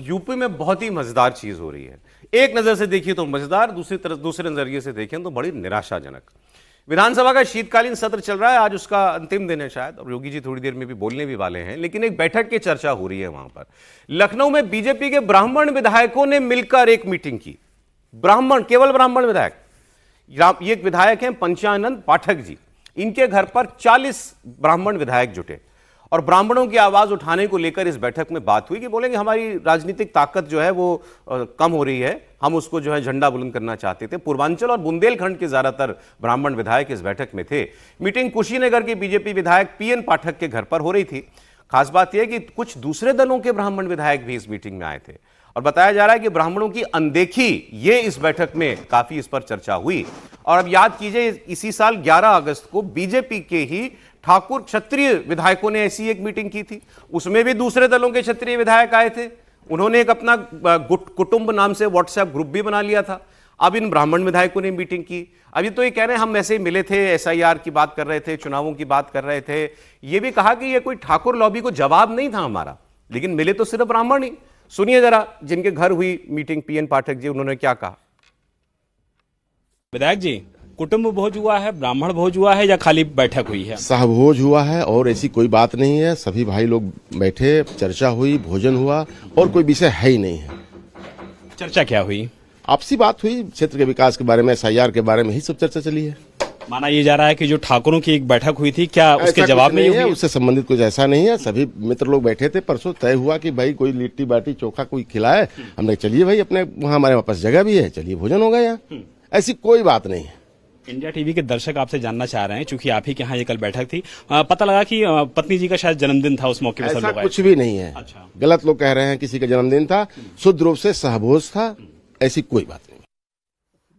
UP में बहुत ही मजेदार चीज हो रही है। एक नजर से देखिए तो मजेदार, दूसरे नजरिए से देखें तो बड़ी निराशाजनक। विधानसभा का शीतकालीन सत्र चल रहा है, आज उसका अंतिम दिन है शायद, और योगी जी थोड़ी देर में भी बोलने भी वाले हैं, लेकिन एक बैठक की चर्चा हो रही है वहां पर। लखनऊ में बीजेपी के ब्राह्मण विधायकों ने मिलकर एक मीटिंग की। ब्राह्मण, केवल ब्राह्मण विधायक। ये एक विधायक हैं पंचानंद पाठक जी, इनके घर पर 40 ब्राह्मण विधायक जुटे और ब्राह्मणों की आवाज उठाने को लेकर इस बैठक में बात हुई कि बोलेंगे हमारी राजनीतिक ताकत जो है वो कम हो रही है, हम उसको जो है झंडा बुलंद करना चाहते थे। पूर्वांचल और बुंदेलखंड के ज्यादातर ब्राह्मण विधायक इस बैठक में थे। मीटिंग कुशीनगर के बीजेपी विधायक पीएन पाठक के घर पर हो रही थी। खास बात यह कि कुछ दूसरे दलों के ब्राह्मण विधायक भी इस मीटिंग में आए थे और बताया जा रहा है कि ब्राह्मणों की अनदेखी, ये इस बैठक में काफी इस पर चर्चा हुई। और अब याद कीजिए, इसी साल 11 अगस्त को बीजेपी के ही ठाकुर क्षत्रिय विधायकों ने ऐसी एक मीटिंग की थी, उसमें भी दूसरे दलों के क्षत्रिय विधायक आए थे। उन्होंने एक अपना कुटुंब नाम से व्हाट्सएप ग्रुप भी बना लिया था। अब इन ब्राह्मण विधायकों ने मीटिंग की। अभी तो ये कह रहे हैं हम ऐसे ही मिले थे, एसआईआर की बात कर रहे थे, चुनावों की बात कर रहे थे। ये भी कहा कि ये कोई ठाकुर लॉबी को जवाब नहीं था हमारा, लेकिन मिले तो सिर्फ ब्राह्मण ही। सुनिए जरा जिनके घर हुई मीटिंग, पीएन पाठक जी, उन्होंने क्या कहा। विधायक जी, कुटुंब भोज हुआ है, ब्राह्मण भोज हुआ है या खाली बैठक हुई है? सहभोज हुआ है और ऐसी कोई बात नहीं है। सभी भाई लोग बैठे, चर्चा हुई, भोजन हुआ और कोई विषय है ही नहीं है। चर्चा क्या हुई? आपसी बात हुई, क्षेत्र के विकास के बारे में, एसआईआर के बारे में ही सब चर्चा चली है। माना ये जा रहा है कि जो ठाकुरों की एक बैठक हुई थी, क्या उसके जवाब में है? उससे संबंधित कुछ ऐसा नहीं है। सभी मित्र लोग बैठे थे। परसों तय हुआ कि भाई कोई लिट्टी बाटी चोखा कोई खिलाए। हमने चलिए भाई, अपने वहाँ हमारे पास जगह भी है, चलिए भोजन होगा यहाँ। ऐसी कोई बात नहीं है। इंडिया टीवी के दर्शक आपसे जानना चाह रहे हैं, चूंकि आप ही के यहाँ ये कल बैठक थी, पता लगा कि पत्नी जी का शायद जन्मदिन था, उस मौके पर सब लोग आए। कुछ भी नहीं है। अच्छा, गलत लोग कह रहे हैं किसी का जन्मदिन था, शुद्ध रूप से सहभोज था, ऐसी कोई बात नहीं।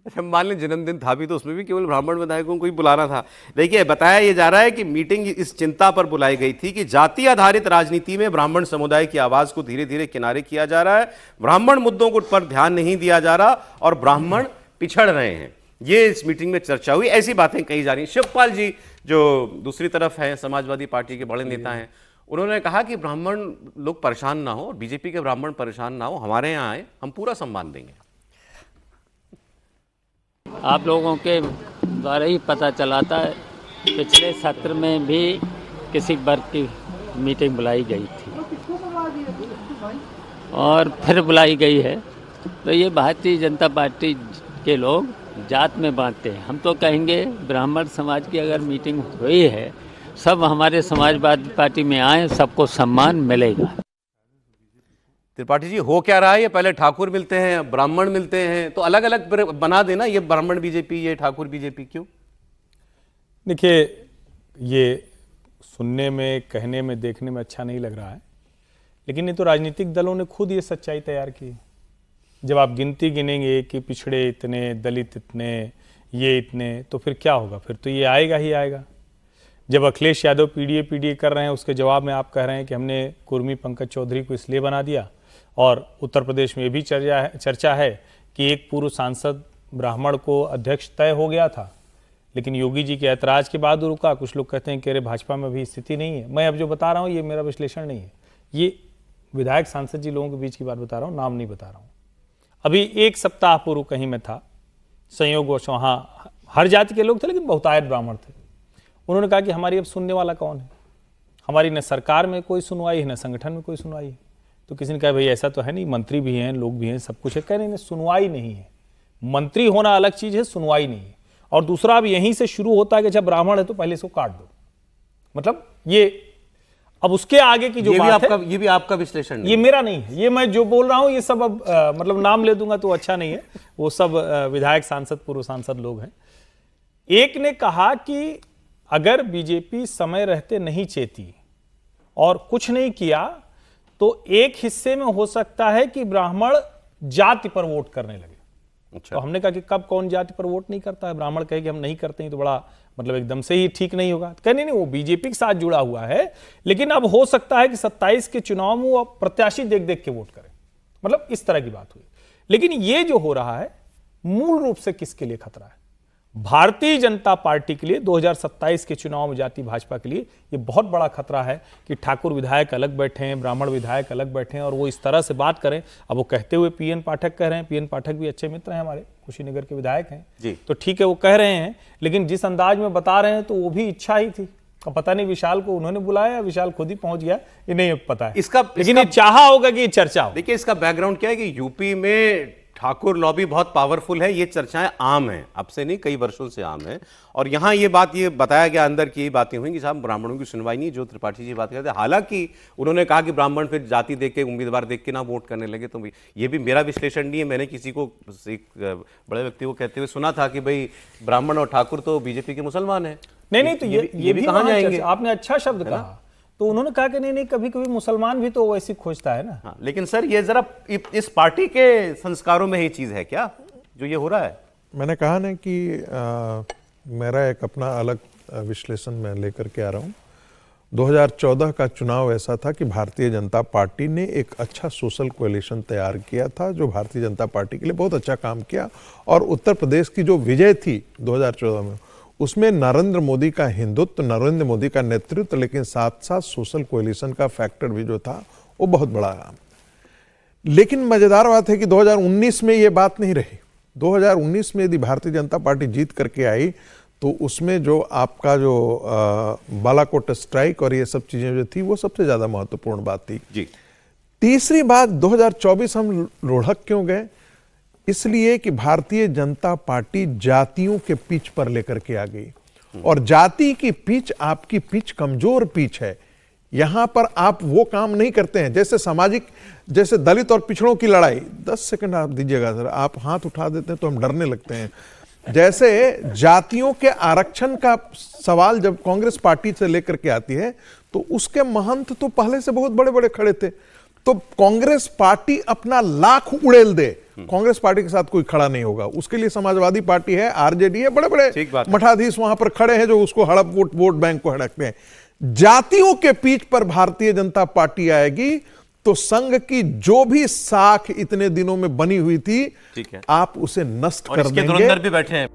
अच्छा, मान लें जन्मदिन था भी तो उसमें भी केवल ब्राह्मण विधायकों को ही बुलाना था। देखिए, बताया ये जा रहा है कि मीटिंग इस चिंता पर बुलाई गई थी कि जाति आधारित राजनीति में ब्राह्मण समुदाय की आवाज को धीरे धीरे किनारे किया जा रहा है, ब्राह्मण मुद्दों को पर ध्यान नहीं दिया जा रहा और ब्राह्मण पिछड़ रहे हैं। ये इस मीटिंग में चर्चा हुई, ऐसी बातें कही जा रही। शिवपाल जी जो दूसरी तरफ है, समाजवादी पार्टी के बड़े नेता हैं, उन्होंने कहा कि ब्राह्मण लोग परेशान ना हो, बीजेपी के ब्राह्मण परेशान ना हो, हमारे यहाँ आए, हम पूरा सम्मान देंगे। आप लोगों के द्वारा ही पता चला था, पिछले सत्र में भी किसी वर्ग की मीटिंग बुलाई गई थी और फिर बुलाई गई है। तो ये भारतीय जनता पार्टी के लोग जात में बांटते हैं। हम तो कहेंगे ब्राह्मण समाज की अगर मीटिंग हुई है, सब हमारे समाजवादी पार्टी में आए, सबको सम्मान मिलेगा। त्रिपाठी जी, हो क्या रहा है? ये पहले ठाकुर मिलते हैं, ब्राह्मण मिलते हैं, तो अलग अलग बना देना, ये ब्राह्मण बीजेपी, ये ठाकुर बीजेपी, क्यों? देखिए, ये सुनने में, कहने में, देखने में अच्छा नहीं लग रहा है, लेकिन ये तो राजनीतिक दलों ने खुद ये सच्चाई तैयार की। जब आप गिनती गिनेंगे कि पिछड़े इतने, दलित इतने, ये इतने, तो फिर क्या होगा? फिर तो ये आएगा ही आएगा। जब अखिलेश यादव पीडीए कर रहे हैं, उसके जवाब में आप कह रहे हैं कि हमने कुर्मी पंकज चौधरी को इसलिए बना दिया। और उत्तर प्रदेश में ये भी चर्चा है कि एक पूर्व सांसद ब्राह्मण को अध्यक्ष तय हो गया था, लेकिन योगी जी के ऐतराज के बाद रुका। कुछ लोग कहते हैं कि अरे भाजपा में भी स्थिति नहीं है। मैं अब जो बता रहा हूँ ये मेरा विश्लेषण नहीं है, ये विधायक सांसद जी लोगों के बीच की बात बता रहा हूँ, नाम नहीं बता रहा हूँ। अभी एक सप्ताह पूर्व कहीं मैं था, संयोगवश वहाँ हर जाति के लोग थे, लेकिन बहुतायत ब्राह्मण थे। उन्होंने कहा कि हमारी अब सुनने वाला कौन है? हमारी न सरकार में कोई सुनवाई है, न संगठन में कोई सुनवाई है। तो किसी ने कहा भाई ऐसा तो है नहीं, मंत्री भी हैं, लोग भी हैं, सब कुछ है। कह नहीं, सुनवाई नहीं है। मंत्री होना अलग चीज है, सुनवाई नहीं है। और दूसरा, अब यहीं से शुरू होता है कि जब ब्राह्मण है तो पहले इसको काट दो। मतलब ये अब उसके आगे की जो बात है, ये भी आपका विश्लेषण, ये मेरा नहीं है। ये मैं जो बोल रहा हूं ये सब अब मतलब नाम ले दूंगा तो अच्छा नहीं है। वो सब विधायक, सांसद, पूर्व सांसद लोग हैं। एक ने कहा कि अगर बीजेपी समय रहते नहीं चेती और कुछ नहीं किया तो एक हिस्से में हो सकता है कि ब्राह्मण जाति पर वोट करने लगे। अच्छा। तो हमने कहा कि कब कौन जाति पर वोट नहीं करता है? ब्राह्मण कहे कि हम नहीं करते हैं तो बड़ा मतलब एकदम से ही ठीक नहीं होगा। कहने नहीं, वो बीजेपी के साथ जुड़ा हुआ है, लेकिन अब हो सकता है कि 27 के चुनाव में वो प्रत्याशी देख देख के वोट करें। मतलब इस तरह की बात हुई। लेकिन ये जो हो रहा है मूल रूप से किसके लिए खतरा है? भारतीय जनता पार्टी के लिए 2027 के चुनाव में जाती भाजपा के लिए ये बहुत बड़ा खतरा है कि ठाकुर विधायक अलग बैठे हैं, ब्राह्मण विधायक अलग बैठे हैं और वो इस तरह से बात करें। अब वो कहते हुए पीएन पाठक कह रहे हैं, पीएन पाठक भी अच्छे मित्र हैं, हमारे कुशीनगर के विधायक हैं जी। तो ठीक है वो कह रहे हैं, लेकिन जिस अंदाज में बता रहे हैं तो वो भी इच्छा ही थी। अब पता नहीं विशाल को उन्होंने बुलाया, विशाल खुद ही पहुंच गया, ये नहीं पता है लेकिन ये चाहा होगा कि ये चर्चा हो। देखिए इसका बैकग्राउंड क्या है कि यूपी में ठाकुर लॉबी बहुत पावरफुल है, ये चर्चाएं आम हैं, अब से नहीं कई वर्षों से आम है। और यहाँ ये बताया गया अंदर की यही बातें हुई कि साहब ब्राह्मणों की सुनवाई नहीं, जो त्रिपाठी जी बात करते हैं। हालांकि उन्होंने कहा कि ब्राह्मण फिर जाति देख के, उम्मीदवार देख के ना वोट करने लगे। तो ये भी मेरा विश्लेषण नहीं है, मैंने किसी को, एक बड़े व्यक्ति को कहते हुए सुना था कि भाई ब्राह्मण और ठाकुर तो बीजेपी के मुसलमान है। नहीं तो ये भी कहाँ जाएंगे? आपने अच्छा शब्द कहा, तो उन्होंने कहा कि नहीं कभी कभी मुसलमान भी तो वैसी खोजता है ना। हाँ, लेकिन सर ये जरा इस पार्टी के संस्कारों में ये चीज है क्या जो ये हो रहा है? मैंने कहा ना कि मेरा एक अपना अलग विश्लेषण मैं लेकर के आ रहा हूँ। 2014 का चुनाव ऐसा था कि भारतीय जनता पार्टी ने एक अच्छा सोशल कोएलिशन तैयार किया था जो भारतीय जनता पार्टी के लिए बहुत अच्छा काम किया। और उत्तर प्रदेश की जो विजय थी 2014 में, उसमें नरेंद्र मोदी का हिंदुत्व, नरेंद्र मोदी का नेतृत्व, लेकिन साथ साथ सोशल कोएलिशन का फैक्टर भी जो था वो बहुत बड़ा है। लेकिन मजेदार बात है कि 2019 में ये बात नहीं रही। 2019 में यदि भारतीय जनता पार्टी जीत करके आई तो उसमें जो आपका जो बालाकोट स्ट्राइक और ये सब चीजें जो थी वो सबसे ज्यादा महत्वपूर्ण बात थी जी। तीसरी बात, 2024 हम लोढ़क क्यों गए? इसलिए कि भारतीय जनता पार्टी जातियों के पिच पर लेकर के आ गई और जाति की पिच आपकी पिच कमजोर पिच है। यहां पर आप वो काम नहीं करते हैं जैसे सामाजिक, जैसे दलित और पिछड़ों की लड़ाई। 10 सेकंड आप दीजिएगा सर, आप हाथ उठा देते हैं तो हम डरने लगते हैं। जैसे जातियों के आरक्षण का सवाल जब कांग्रेस पार्टी से लेकर के आती है तो उसके महंत तो पहले से बहुत बड़े बड़े खड़े थे। तो कांग्रेस पार्टी अपना लाख उड़ेल दे, कांग्रेस पार्टी के साथ कोई खड़ा नहीं होगा। उसके लिए समाजवादी पार्टी है, आरजेडी है, बड़े बड़े मठाधीश वहां पर खड़े हैं जो उसको हड़प वोट बैंक को हड़पते हैं। जातियों के पीठ पर भारतीय जनता पार्टी आएगी तो संघ की जो भी साख इतने दिनों में बनी हुई थी, आप उसे नष्ट कर देंगे। धुरंधर भी बैठे हैं।